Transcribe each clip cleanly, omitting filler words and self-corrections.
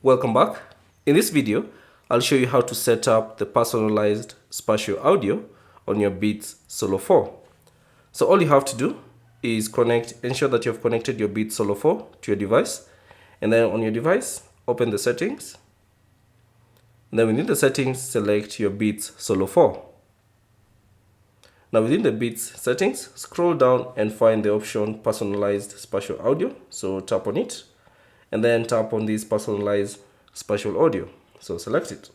Welcome back. In this video, I'll show you how to set up the personalized spatial audio on your Beats Solo 4. So all you have to do is ensure that you've connected your Beats Solo 4 to your device. And then on your device, open the settings. And then within the settings, select your Beats Solo 4. Now within the Beats settings, scroll down and find the option personalized spatial audio. So tap on it. And then tap on this personalized spatial audio. So select it.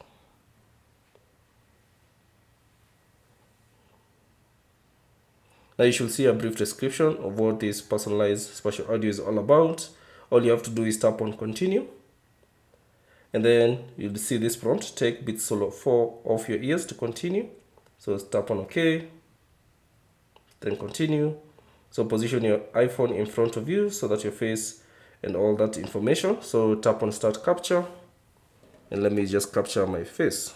Now you should see a brief description of what this personalized spatial audio is all about. All you have to do is tap on continue. And then you'll see this prompt, take Beats Solo 4 off your ears to continue. So tap on OK, then continue. So position your iPhone in front of you so that your face and all that information. So tap on start capture and let me just capture my face.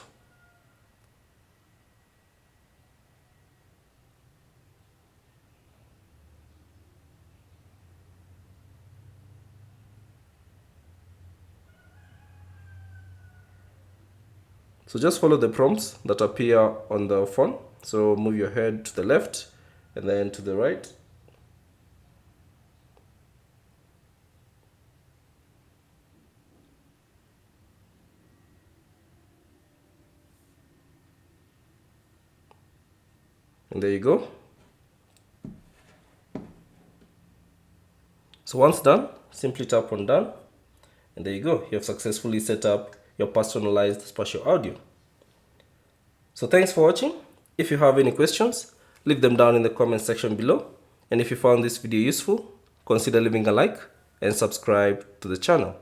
So just follow the prompts that appear on the phone. So move your head to the left and then to the right. And there you go. So once done, simply tap on done. And there you go. You have successfully set up your personalized spatial audio. So thanks for watching. If you have any questions, leave them down in the comment section below. And if you found this video useful, consider leaving a like and subscribe to the channel.